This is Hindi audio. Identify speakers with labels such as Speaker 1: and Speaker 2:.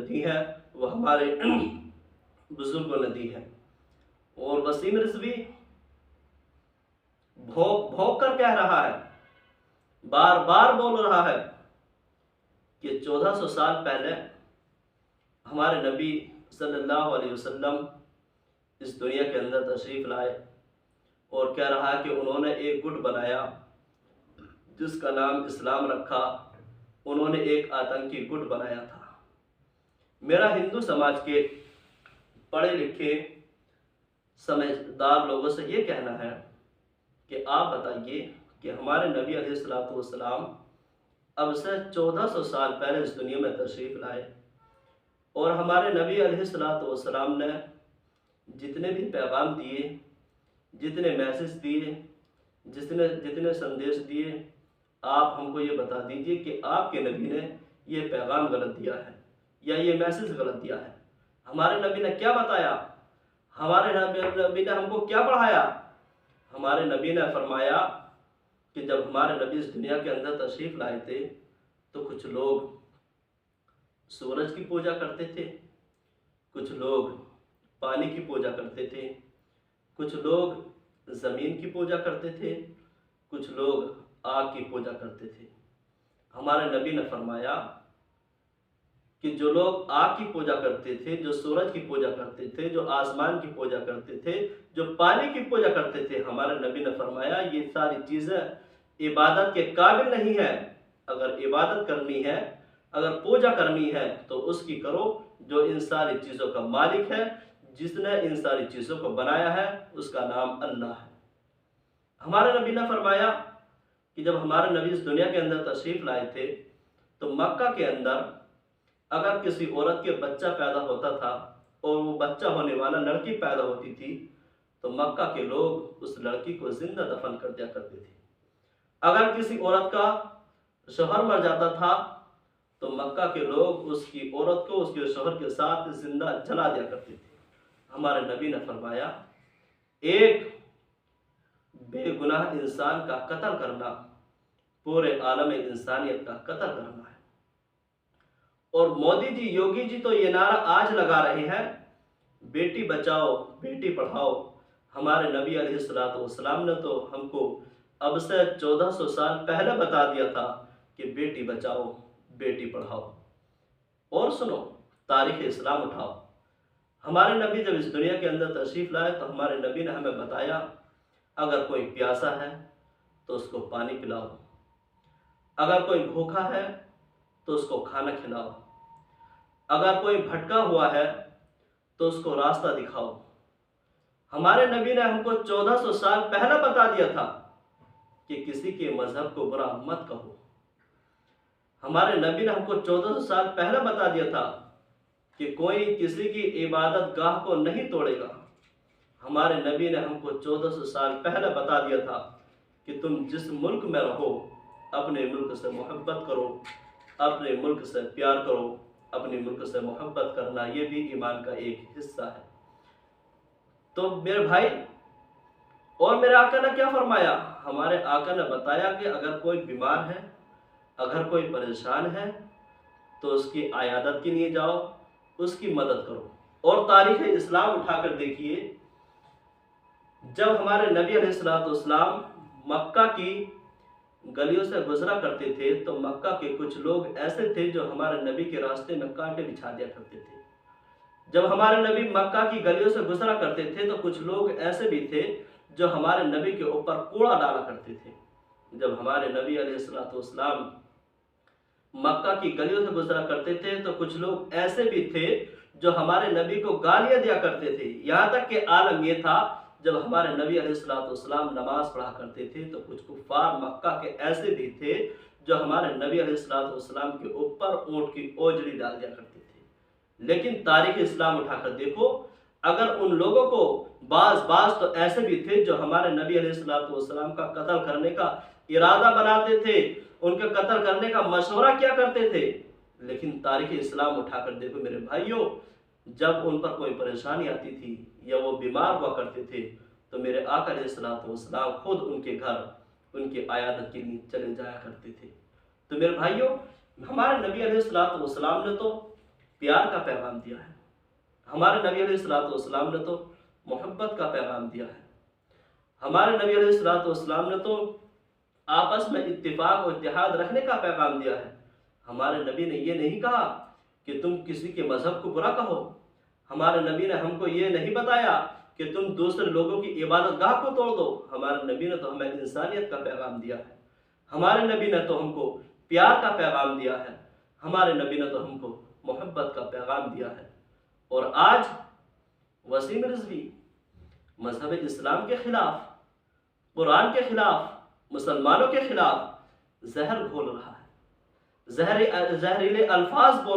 Speaker 1: दी है वो हमारे बुजुर्गों ने दी है। और वसीम रिजवी भोंक भोंक कर कह रहा है, बार बार बोल रहा है कि 1400 साल पहले हमारे नबी सल्लल्लाहु अलैहि वसल्लम इस दुनिया के अंदर तशरीफ लाए और कह रहा है कि उन्होंने एक गुट बनाया जिसका नाम इस्लाम रखा। उन्होंने एक आतंकी गुट बनाया था। मेरा हिंदू समाज के पढ़े लिखे समझदार लोगों से ये कहना है कि आप बताइए कि हमारे नबी अलैहिस्सलातु वस्सलाम अब से 1400 साल पहले इस दुनिया में तशरीफ लाए और हमारे नबी अलैहिस्सलातु वस्सलाम ने जितने भी पैगाम दिए, जितने मैसेज दिए, जितने संदेश दिए, आप हमको ये बता दीजिए कि आपके नबी ने ये पैगाम गलत दिया है या ये मैसेज गलत दिया है। हमारे नबी ने क्या बताया? हमारे नबी ने हमको क्या पढ़ाया? हमारे नबी ने फरमाया कि जब हमारे नबी इस दुनिया के अंदर तशरीफ लाए थे तो कुछ लोग सूरज की पूजा करते थे, कुछ लोग पानी की पूजा करते थे, कुछ लोग ज़मीन की पूजा करते थे, कुछ लोग आग की पूजा करते थे। हमारे नबी ने फरमाया कि जो लोग आग की पूजा करते थे, जो सूरज की पूजा करते थे, जो आसमान की पूजा करते थे, जो पानी की पूजा करते थे, हमारे नबी ने फरमाया ये सारी चीज़ें इबादत के काबिल नहीं है। अगर इबादत करनी है, अगर पूजा करनी है तो उसकी करो जो इन सारी चीज़ों का मालिक है, जिसने इन सारी चीज़ों को बनाया है, उसका नाम अल्लाह है। हमारे नबी ने फरमाया कि जब हमारे नबी इस दुनिया के अंदर तशरीफ़ लाए थे तो मक्का के अंदर अगर किसी औरत के बच्चा पैदा होता था और वो बच्चा होने वाला लड़की पैदा होती थी तो मक्का के लोग उस लड़की को जिंदा दफन कर दिया करते थे। अगर किसी औरत का शौहर मर जाता था तो मक्का के लोग उसकी औरत को उसके शौहर के साथ जिंदा जला दिया करते थे। हमारे नबी ने फरमाया एक बेगुनाह इंसान का कत्ल करना पूरे आलम इंसानियत का कत्ल करना है। और मोदी जी, योगी जी तो ये नारा आज लगा रहे हैं, बेटी बचाओ बेटी पढ़ाओ। हमारे नबी अलैहिस्सलातु वस्सलाम ने तो हमको अब से 1400 साल पहले बता दिया था कि बेटी बचाओ बेटी पढ़ाओ। और सुनो, तारीख इस्लाम उठाओ। हमारे नबी जब इस दुनिया के अंदर तशरीफ लाए तो हमारे नबी ने हमें बताया अगर कोई प्यासा है तो उसको पानी पिलाओ, अगर कोई भूखा है तो उसको खाना खिलाओ, अगर कोई भटका हुआ है तो उसको रास्ता दिखाओ। हमारे नबी ने हमको 1400 साल पहले बता दिया था कि किसी के मजहब को बुरा मत कहो। हमारे नबी ने हमको 1400 साल पहले बता दिया था कि कोई किसी की इबादत गाह को नहीं तोड़ेगा। हमारे नबी ने हमको 1400 साल पहले बता दिया था कि तुम जिस मुल्क में रहो अपने मुल्क से मोहब्बत करो, अपने मुल्क से प्यार करो। अपने मुल्क से मोहब्बत करना ये भी ईमान का एक हिस्सा है। तो मेरे भाई, और मेरे आका ने क्या फरमाया? हमारे आका ने बताया कि अगर कोई बीमार है, अगर कोई परेशान है तो उसकी आयादत के लिए जाओ, उसकी मदद करो। और तारीख इस्लाम उठाकर देखिए, जब हमारे नबी अलैहिस्सलातु वस्सलाम मक्का की गलियों से गुजरा करते थे तो मक्का के कुछ लोग ऐसे थे जो हमारे नबी के रास्ते में कांटे बिछा दिया करते थे। जब हमारे नबी मक्का की गलियों से गुजरा करते थे तो कुछ लोग ऐसे भी थे जो हमारे नबी के ऊपर कूड़ा डाला करते थे। जब हमारे नबी अलैहिस्सलातु वस्सलाम मक्का की गलियों से गुजरा करते थे तो कुछ लोग ऐसे भी थे जो हमारे नबी को गालियां दिया करते थे। यहाँ तक कि आलम यह था जब हमारे नबी अलैहिस्सलातु वस्सलाम नमाज पढ़ा करते थे तो कुछ कुफ्फार मक्का के ऐसे भी थे जो हमारे नबी अलैहिस्सलातु वस्सलाम के ऊपर ऊंट की ओजड़ी डाल दिया करते थे। लेकिन तारीख इस्लाम उठाकर देखो, अगर उन लोगों को बाज तो ऐसे भी थे जो हमारे नबी अलैहिस्सलातु वस्सलाम का कत्ल करने का इरादा बनाते थे, उनके कत्ल करने का मशवरा क्या करते थे। लेकिन तारीख इस्लाम उठाकर देखो मेरे भाइयों, जब उन पर कोई परेशानी आती थी या वो बीमार हुआ करते थे तो मेरे आका अलैहिस्सलातु वस्सलाम खुद उनके घर उनकी आयादत के लिए चले जाया करते थे। तो मेरे भाइयों, हमारे नबी अलैहिस्सलातु वस्सलाम ने तो प्यार का पैगाम दिया है। हमारे नबी अलैहिस्सलाम ने तो मोहब्बत का पैगाम दिया है। हमारे नबी अलैहिस्सलाम ने तो आपस में इत्तेफाक और इत्तेहाद रखने का पैगाम दिया है। हमारे नबी ने ये नहीं कहा कि तुम किसी के मजहब को बुरा कहो। हमारे नबी ने हमको ये नहीं बताया कि तुम दूसरे लोगों की इबादत गाह को तोड़ दो। हमारे नबी ने तो हमें इंसानियत का पैगाम दिया है। हमारे नबी ने तो हमको प्यार का पैगाम दिया है। हमारे नबी ने तो हमको मोहब्बत का पैगाम दिया है। और आज वसीम रिजवी मजहब इस्लाम के खिलाफ, कुरान के खिलाफ, मुसलमानों के खिलाफ जहर घोल रहा है, जहरीले अल्फाज बोल